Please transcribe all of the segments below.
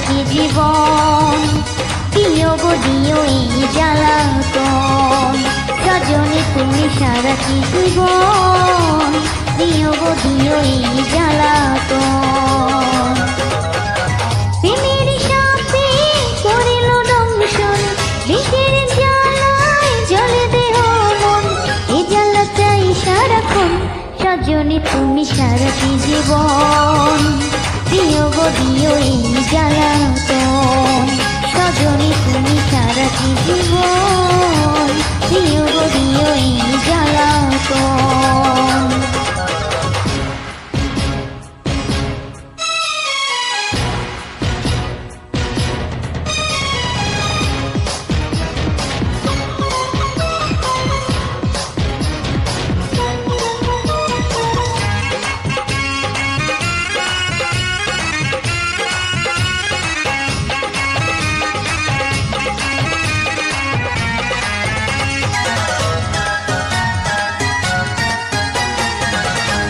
সারাটি জীবন। দিও গো দিও এই জ্বালাতন, সজনী তুমি সারাটি জীবন। দিও গো দিও এই জ্বালাতন। প্রেমের সাথে করিল দংশন, বিষের জ্বালায় জ্বলে দেহ মন। এ জ্বালা চাই সারাক্ষণ, সজনী তুমি সারাটি জীবন। দিও গো দিও এই জ্বালাতন, সজনী তুমি সারাটি জীবন। দিও গো দিও এই জ্বালাতন।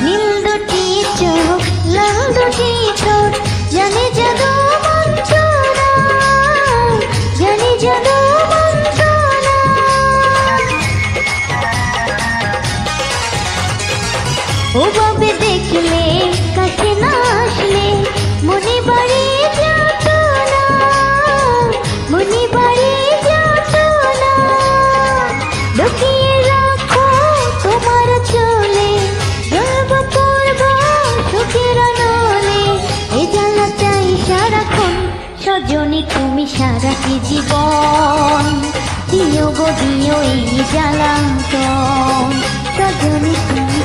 নীল দুটি চোখ, লাল দুটি ঠোঁট, জানে জাদু মন্ত্রণা, জানে জাদু মন্ত্রণা। ও ভাবে দেখলে কাছে না আসলে, মনে বাড়ি যেত না, মনে বাড়ি যেত না। লুকিয়ে রাখো তোমার চলে, জ্বলবো করবো সুখের আলোলে। এ জ্বালা চাই সারাক্ষণ, সজনী তুমি সারাটি জীবন। দিও গো দিও এই জ্বালাতন, সজনী তুমি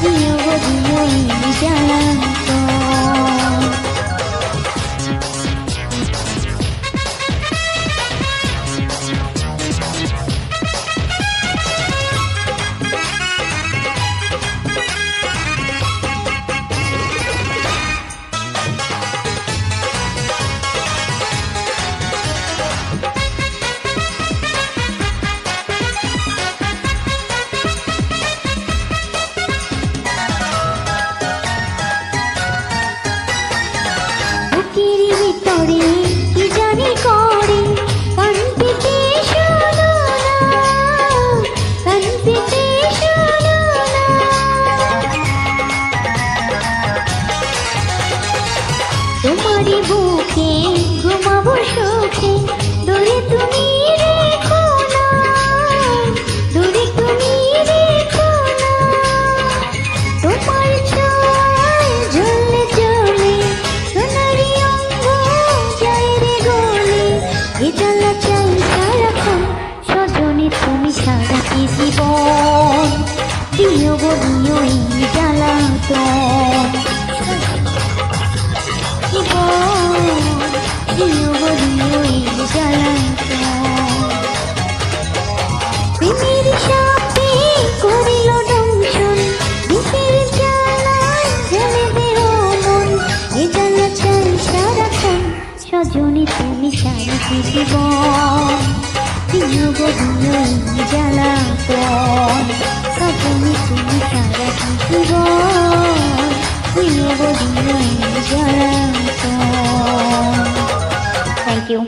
দিও গো দিও এই জ্বালাতন। ভিতরে কি জানি করে, কান পেতে শোনো না, কান পেতে শোনো না। তোমারই বুকে ঘুমাবো সুখে, দূরে তুমি রেখো না, দূরে তুমি রেখো না। তোমার ছোঁয়ায় ঝুললে চলে, সোনারি অঙ্গ যায় রে গলে। এ জ্বালা চাই সারাক্ষণ, সজনী তুমি সারাটি জীবন। দিও গো দিও এই জ্বালাতন, জীবন। দিও গো দিও এই জ্বালাতন। প্রেমের সাথে করিল দংশন, বিষের জ্বালায় জ্বলে দেহ মন। এ জ্বালা চাই সারাক্ষণ, সজনী তুমি সারাটি জীবন। দিও গো দিও এই জ্বালাতন, সজনী তুমি সারাটি জীবন। দিও গো দিও এই জ্বালাতন। Thank you.